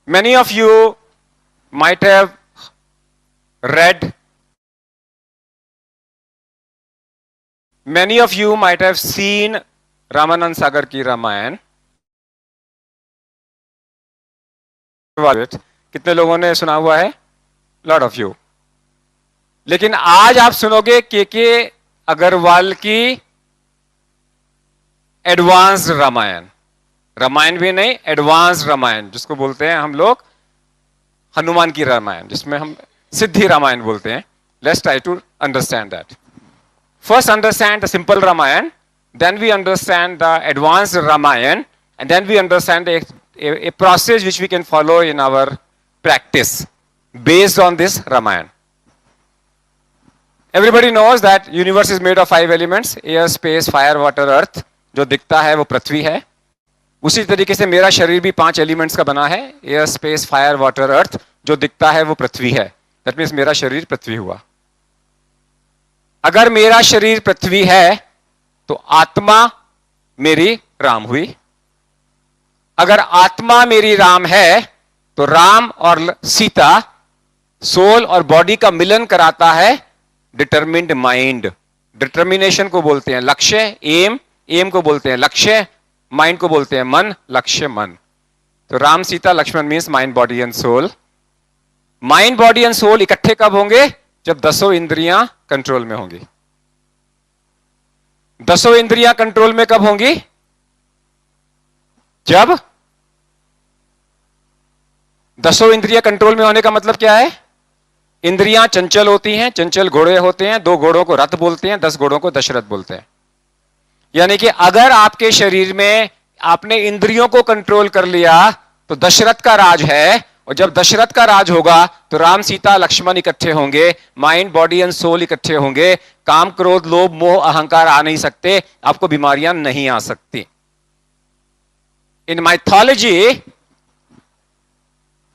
Many of you might have read, many of you might have seen Ramanand Sagar की रामायण. कितने लोगों ने सुना हुआ है? Lot of you. लेकिन आज आप सुनोगे के अग्रवाल की एडवांस रामायण. रामायण भी नहीं, एडवांस रामायण, जिसको बोलते हैं हम लोग हनुमान की रामायण, जिसमें हम सिद्धि रामायण बोलते हैं. Let's try to understand that. First understand the simple Ramayana, then we understand the advanced Ramayan, and then we understand a process which we can follow in our practice based on this Ramayan. Everybody knows that universe is made of 5 elements: air, space, fire, water, earth. जो दिखता है वो पृथ्वी है. उसी तरीके से मेरा शरीर भी 5 एलिमेंट्स का बना है: एयर, स्पेस, फायर, वाटर, अर्थ. जो दिखता है वो पृथ्वी है. दैट मीन्स मेरा शरीर पृथ्वी हुआ. अगर मेरा शरीर पृथ्वी है तो आत्मा मेरी राम हुई. अगर आत्मा मेरी राम है तो राम और सीता, सोल और बॉडी का मिलन कराता है डिटरमिन्ड माइंड. डिटर्मिनेशन को बोलते हैं लक्ष्य, एम. एम को बोलते हैं लक्ष्य, माइंड को बोलते हैं मन, लक्ष्य मन. तो Ram, Sita, Lakshman means mind, body and soul. Mind, body and soul इकट्ठे कब होंगे? जब 10 इंद्रियां कंट्रोल में होंगी. 10 इंद्रियां कंट्रोल में कब होंगी? जब 10 इंद्रियां कंट्रोल में होने का मतलब क्या है? इंद्रियां चंचल होती हैं, चंचल घोड़े होते हैं. 2 घोड़ों को रथ बोलते हैं, 10 घोड़ों को दशरथ बोलते हैं. यानी कि अगर आपके शरीर में आपने इंद्रियों को कंट्रोल कर लिया तो दशरथ का राज है. और जब दशरथ का राज होगा तो राम, सीता, लक्ष्मण इकट्ठे होंगे, माइंड, बॉडी एंड सोल इकट्ठे होंगे. काम, क्रोध, लोभ, मोह, अहंकार आ नहीं सकते. आपको बीमारियां नहीं आ सकती. इन mythology,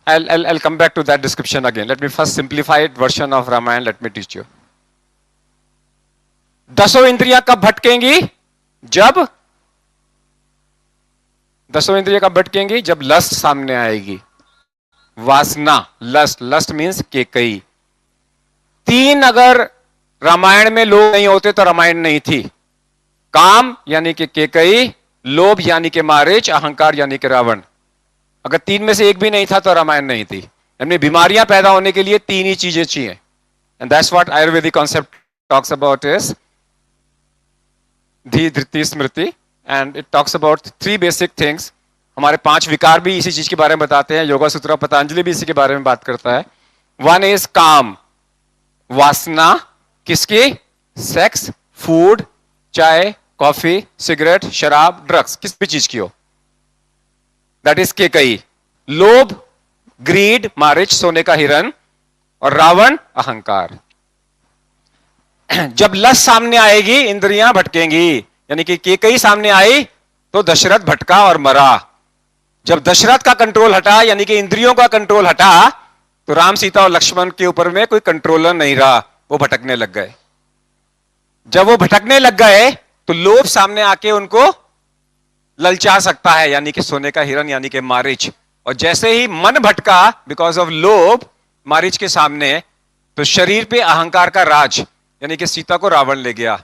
I'll come back to that description again. Let me first simplified version of Ramayan. Let me teach you. 10 इंद्रियां कब भटकेंगी? जब 10 इंद्रियां कब भटकेंगी? जब लस्ट सामने आएगी. वासना, लस्ट. Lust means Kaikeyi. 3 अगर रामायण में लोग नहीं होते तो रामायण नहीं थी. काम यानी कि केकई, लोभ यानी कि मारीच, अहंकार यानी कि रावण. अगर 3 में से एक भी नहीं था तो रामायण नहीं थी. यानी बीमारियां पैदा होने के लिए 3 ही चीजें चाहिए. And that's what ayurvedic concept talks about is धी, धृति, स्मृति. And it talks about 3 basic things. हमारे 5 विकार भी इसी चीज के बारे में बताते हैं. योगा सूत्र पतंजलि भी इसी के बारे में बात करता है. 1 इज काम, वासना. किसकी? सेक्स, फूड, चाय, कॉफी, सिगरेट, शराब, ड्रग्स, किस भी चीज की हो. That is Kaikeyi. लोभ, ग्रीड, मारिच, सोने का हिरन. और रावण, अहंकार. जब लस सामने आएगी इंद्रियां भटकेंगी. यानी कि केकई सामने आई तो दशरथ भटका और मरा. जब दशरथ का कंट्रोल हटा, यानी कि इंद्रियों का कंट्रोल हटा, तो राम, सीता और लक्ष्मण के ऊपर में कोई कंट्रोलर नहीं रहा. वो भटकने लग गए. जब वो भटकने लग गए तो लोभ सामने आके उनको ललचा सकता है, यानी कि सोने का हिरन, यानी कि मारीच. और जैसे ही मन भटका बिकॉज ऑफ लोभ मारीच के सामने, तो शरीर पे अहंकार का राज, यानी कि सीता को रावण ले गया.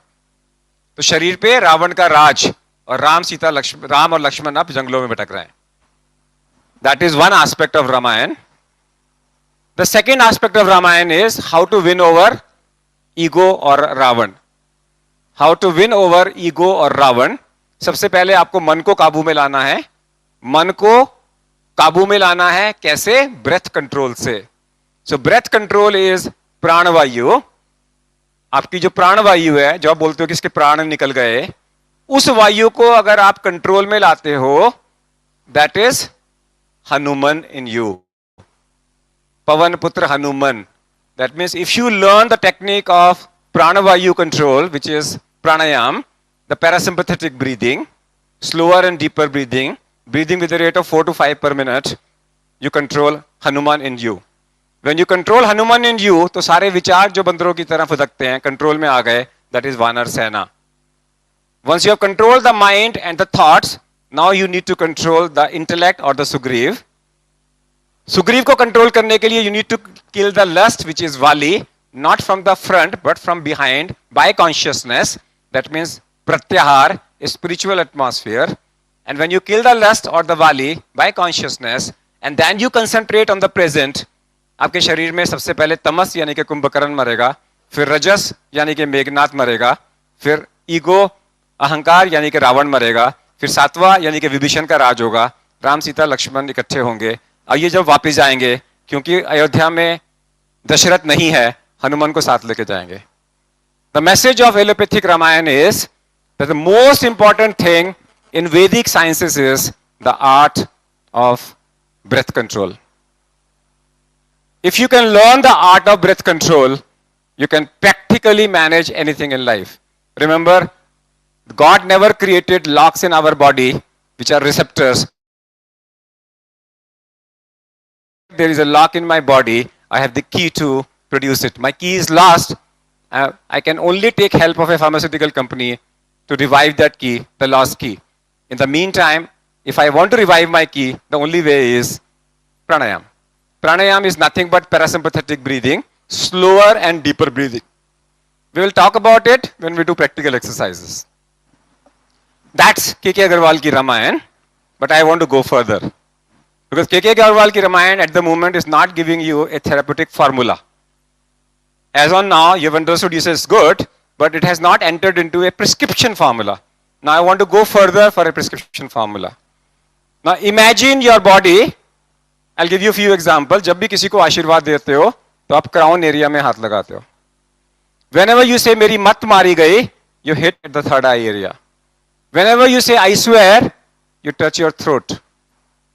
तो शरीर पे रावण का राज, और राम, सीता, राम और लक्ष्मण अब जंगलों में भटक रहे हैं. That is one aspect of Ramayan. The second aspect of Ramayan is how to win over ego or Ravan. How to win over ego or Ravan. सबसे पहले आपको मन को काबू में लाना है. मन को काबू में लाना है कैसे? ब्रेथ कंट्रोल से. So breath control is प्राणवायु. आपकी जो प्राणवायु है, जो आप बोलते हो कि इसके प्राण निकल गए, उस वायु को अगर आप कंट्रोल में लाते हो, that is Hanuman in you. Pavan Putra Hanuman. That means if you learn the technique of Pranavayu control, which is pranayam, the parasympathetic breathing, slower and deeper breathing, breathing with a rate of 4 to 5 per minute, you control Hanuman in you. When you control Hanuman in you, तो सारे विचार जो बंदरों की तरह फुदकते हैं control में आ गए. That is Vanar Sena. Once you have controlled the mind and the thoughts, now you need to control the intellect or the Sugriv. Sugriva को कंट्रोल करने के लिए you need to kill the lust which is वाली, not from the front but from behind by consciousness. That means प्रत्याहार, spiritual atmosphere. And when you kill the lust or the vali by consciousness and then you concentrate on the present, आपके शरीर में सबसे पहले तमस यानी कि कुंभकर्ण मरेगा, फिर रजस यानी कि मेघनाथ मरेगा, फिर ईगो अहंकार यानी कि रावण मरेगा, फिर सातवा यानी कि विभीषण का राज होगा. राम सीता लक्ष्मण इकट्ठे होंगे और ये जब वापस जाएंगे, क्योंकि अयोध्या में दशरथ नहीं है, हनुमान को साथ लेके जाएंगे. The message of allopathic Ramayan is that the most important thing in Vedic sciences is the art of breath control. If you can learn the art of breath control, you can practically manage anything in life. Remember, God never created locks in our body, which are receptors. There is a lock in my body, I have the key to produce it. My key is lost. I can only take help of a pharmaceutical company to revive that key, the lost key. In the meantime, if I want to revive my key, the only way is pranayam. Pranayam is nothing but parasympathetic breathing, slower and deeper breathing. We will talk about it when we do practical exercises. That's K.K. Agarwal ki Ramayan, but I want to go further. Because K.K. Agarwal ki Ramayan at the moment is not giving you a therapeutic formula. As on now, you have understood this is good, but it has not entered into a prescription formula. Now I want to go further for a prescription formula. Now imagine your body. I'll give you a few examples. जब भी किसी को आशीर्वाद देते हो तो आप crown area में हाथ लगाते हो. Whenever you say मेरी मत मारी गई, you hit at the third eye area. Whenever you say I swear, you touch your throat.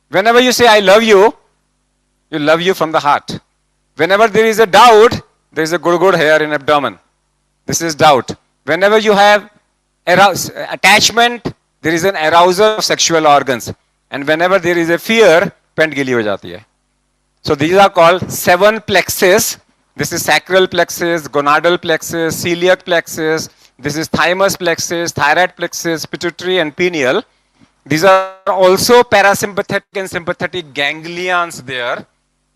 Whenever you say I love you love you from the heart. Whenever there is a doubt, there is a gurgur hair in abdomen. This is doubt. Whenever you have attachment, there is an arousal of sexual organs. And whenever there is a fear, paint गीली हो जाती है. So these are called 7 plexes. This is sacral plexus, gonadal plexus, celiac plexus. This is thymus plexus, thyroid plexus, pituitary and pineal. These are also parasympathetic and sympathetic ganglions there.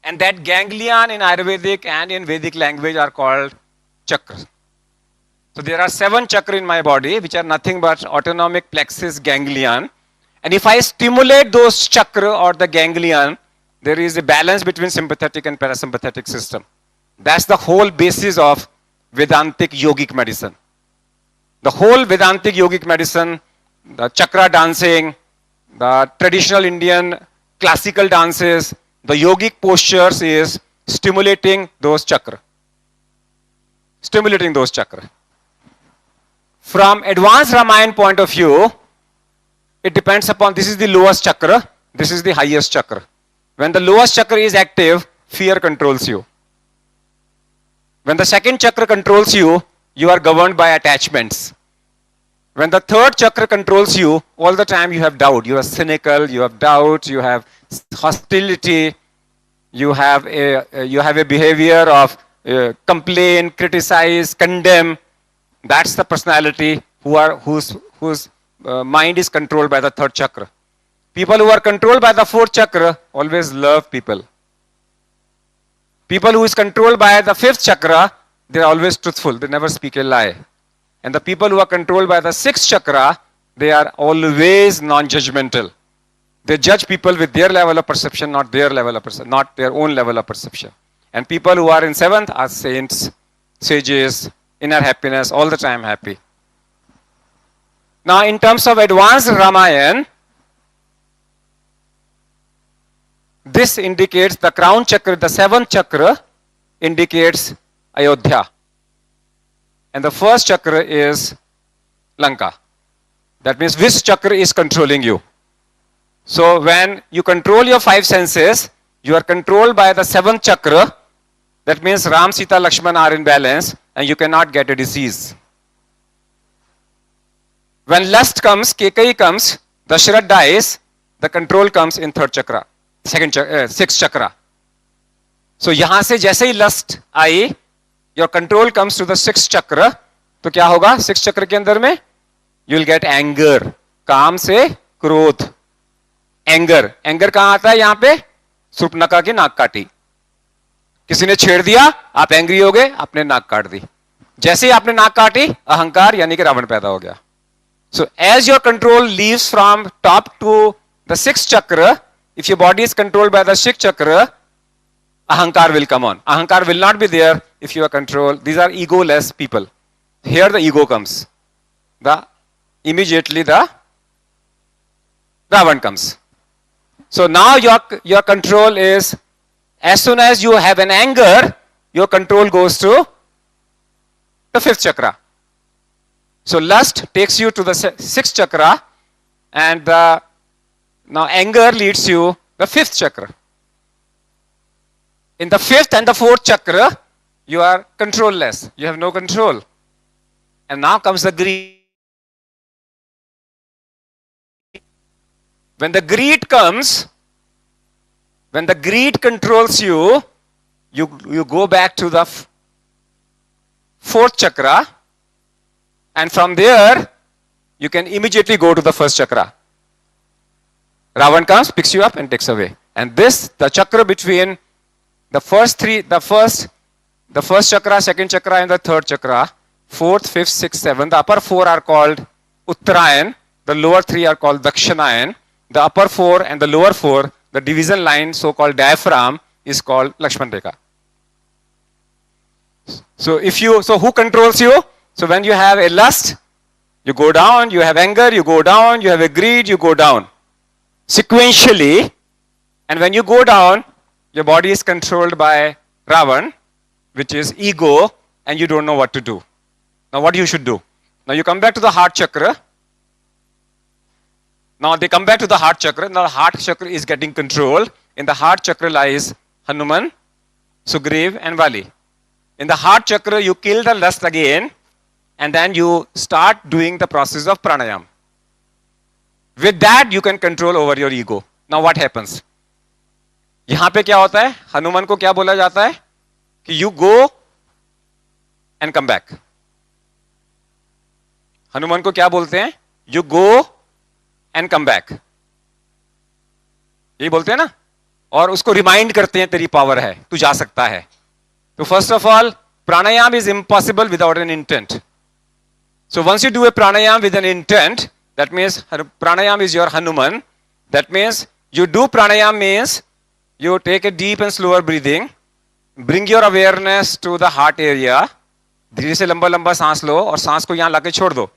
And that ganglion in Ayurvedic and in Vedic language are called chakras. So there are 7 chakras in my body, which are nothing but autonomic plexus ganglion. And if I stimulate those chakra or the ganglion, there is a balance between sympathetic and parasympathetic system. That's the whole basis of Vedantic yogic medicine. The whole Vedantic yogic medicine, the chakra dancing, the traditional Indian classical dances, the yogic postures is stimulating those chakra. Stimulating those chakra. From advanced Ramayan point of view, it depends upon, this is the lowest chakra, this is the highest chakra. When the lowest chakra is active, fear controls you. When the second chakra controls you, you are governed by attachments. When the third chakra controls you, all the time you have doubt, you are cynical, you have doubt, you have hostility, you have a behavior of complain, criticize, condemn. That's the personality whose mind is controlled by the third chakra. People who are controlled by the fourth chakra always love people. People who is controlled by the fifth chakra, they are always truthful, they never speak a lie. And the people who are controlled by the sixth chakra, they are always non-judgmental. They judge people with their level of perception, not their level of perception, not their own level of perception. And people who are in seventh are saints, sages, inner happiness, all the time happy. Now in terms of advanced Ramayan, this indicates the crown chakra, the seventh chakra indicates Ayodhya. And the first chakra is Lanka. That means which chakra is controlling you. So when you control your 5 senses, you are controlled by the 7th chakra. That means Ram, Sita, Lakshman are in balance and you cannot get a disease. When lust comes, Kekai comes, Dasharath dies, the control comes in 3rd chakra, 6th chakra. So यहाँ से जैसे ही lust I, your control comes to the 6th chakra, तो क्या होगा 6th chakra के अंदर में? You will get anger. काम से क्रोध. Anger. Anger कहाँ आता है यहाँ पे? सुर्पनखा की नाक काटी, किसी ने छेड़ दिया, आप एंग्री हो गए, आपने नाक काट दी। जैसे ही आपने नाक काटी, अहंकार यानी कि रावण पैदा हो गया। So as your control leaves from top to the six chakra, if your body is controlled by the six chakra, ahankar will come on. Ahankar will not be there if you are controlled. These are egoless people. Here the ego comes. Immediately the Ravan comes. So now your control is, as soon as you have an anger, your control goes to the fifth chakra. So lust takes you to the sixth chakra, and now anger leads you the fifth chakra. In the fifth and the fourth chakra, you are controlless. You have no control. And now comes the greed. When the greed comes, when the greed controls you, you go back to the fourth chakra, and from there, you can immediately go to the first chakra. Ravan comes, picks you up and takes away. And this, the chakra between the first chakra, second chakra, and the third chakra, fourth, fifth, sixth, seventh, the upper four are called Uttarayan, the lower three are called Dakshinayan, the upper four and the lower four, the division line, so-called diaphragm, is called Lakshman Rekha. So who controls you? So when you have a lust, you go down, you have anger, you go down, you have a greed, you go down. Sequentially, and when you go down, your body is controlled by Ravan, which is ego, and you don't know what to do. Now what you should do? Now you come back to the heart chakra. Now they come back to the heart chakra. Now the heart chakra is getting control. In the heart chakra lies Hanuman, Sugriv, and Vali. In the heart chakra, you kill the lust again, and then you start doing the process of pranayam. With that, you can control over your ego. Now what happens? यहां पे क्या होता है? हनुमान को क्या बोला जाता है कि you go and come back. Hanuman को क्या बोलते हैं? You go and come back, यही बोलते हैं ना. और उसको रिमाइंड करते हैं तेरी पावर है, तू जा सकता है. तो first of all, pranayama is impossible without an intent. So once you do a pranayam with an intent, that means pranayam is your Hanuman. That means you do pranayam means you take a deep and slower breathing, bring your awareness to the heart area, धीरे से लंबा लंबा सांस लो और सांस को यहां लाके छोड़ दो.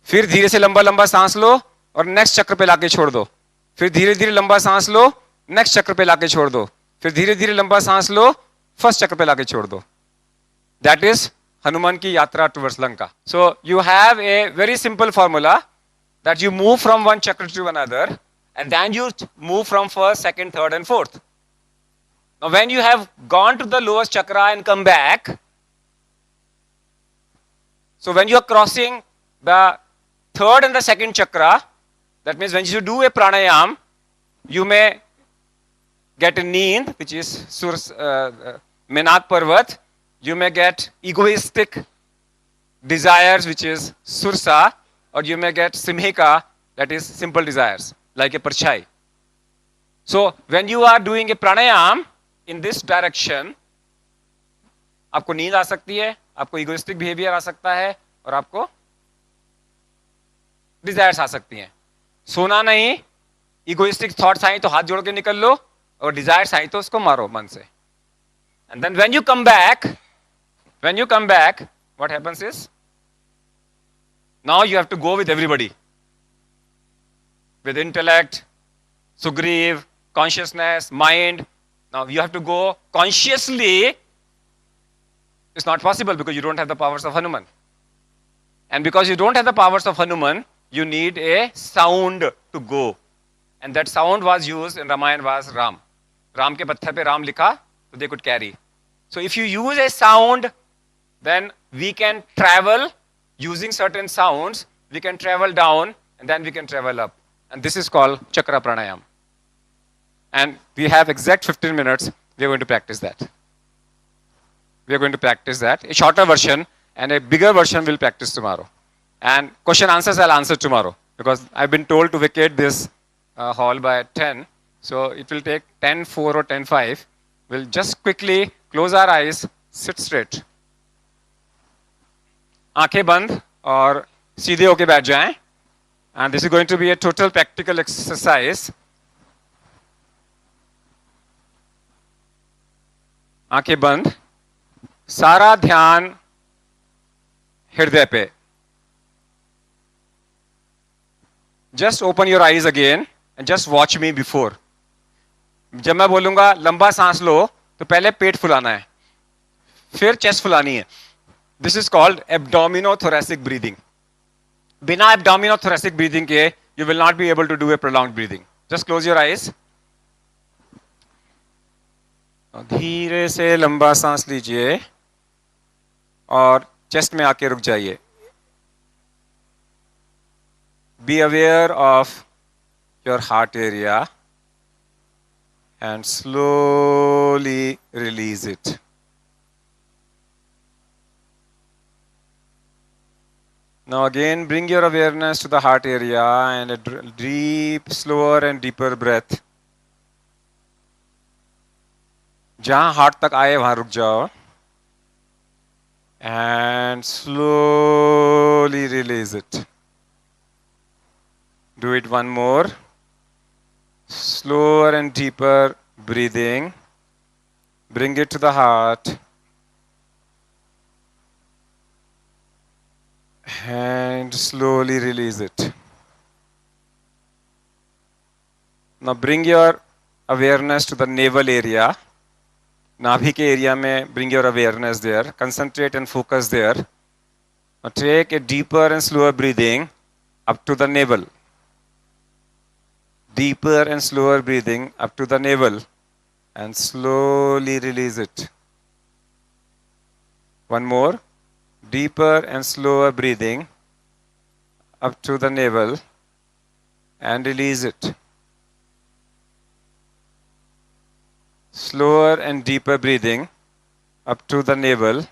फिर धीरे से लंबा लंबा सांस लो और नेक्स्ट चक्र पे लाके छोड़ दो. फिर धीरे धीरे लंबा सांस लो, नेक्स्ट चक्र पे लाके छोड़ दो. फिर धीरे धीरे लंबा सांस लो, फर्स्ट चक्र पे लाके छोड़ दो. That is Hanuman ki yatra towards Lanka. So you have a very simple formula that you move from one chakra to another, and then you move from first, second, third, and fourth. Now when you have gone to the lowest chakra and come back, so when you are crossing the third and the second chakra, that means when you do a pranayam, you may get a neend, which is Menak Parvat. You may get egoistic desires, which is Sursa, or you may get Simhika, that is simple desires, like a Parchai. So when you are doing a pranayam in this direction, आपको नींद आ सकती है, आपको egoistic behavior आ सकता है, और आपको desires आ सकती हैं. सोना नहीं, egoistic thoughts आई तो हाथ जोड़ के निकल लो, और desires आई तो उसको मारो मन से. And then when you come back, what happens is, now you have to go with everybody. With intellect, Sugriv, consciousness, mind. Now you have to go consciously. It's not possible because you don't have the powers of Hanuman. And because you don't have the powers of Hanuman, you need a sound to go. And that sound was used in Ramayan was Ram. Ram के पत्थर पे Ram लिखा, so they could carry. So if you use a sound, then we can travel using certain sounds. We can travel down and then we can travel up. And this is called Chakra Pranayam. And we have exact 15 minutes. We are going to practice that. A shorter version and a bigger version we'll practice tomorrow. And question answers I'll answer tomorrow because I've been told to vacate this hall by 10. So it will take 10-4 or 10-5. We'll just quickly close our eyes, sit straight. आंखें बंद और सीधे होके बैठ जाएं. And this is going to be a total practical exercise. आंखें बंद, सारा ध्यान हृदय पे. Just open your eyes again and just watch me before. जब मैं बोलूंगा लंबा सांस लो तो पहले पेट फुलाना है, फिर चेस्ट फुलानी है. This is called abdominothoracic breathing. बिना एब्डोमिनोथोरेसिक ब्रीदिंग के you will not be able to do a prolonged breathing. Just close your eyes. धीरे से लंबा सांस लीजिए और चेस्ट में आके रुक जाइए. Be aware of your heart area and slowly release it. Now again bring your awareness to the heart area and a deep, slower and deeper breath. जहां हार्ट तक आए वहां रुक जाओ and slowly release it. Do it one more. Slower and deeper breathing. Bring it to the heart. And slowly release it. Now bring your awareness to the navel area. नाभि के area में bring your awareness there. Concentrate and focus there. Now take a deeper and slower breathing up to the navel. Deeper and slower breathing up to the navel and slowly release it. One more. Deeper and slower breathing up to the navel and release it. Slower and deeper breathing up to the navel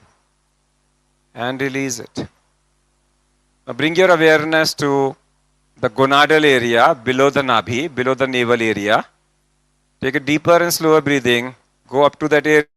and release it. Now bring your awareness to the gonadal area below the nabhi, below the navel area. Take a deeper and slower breathing. Go up to that area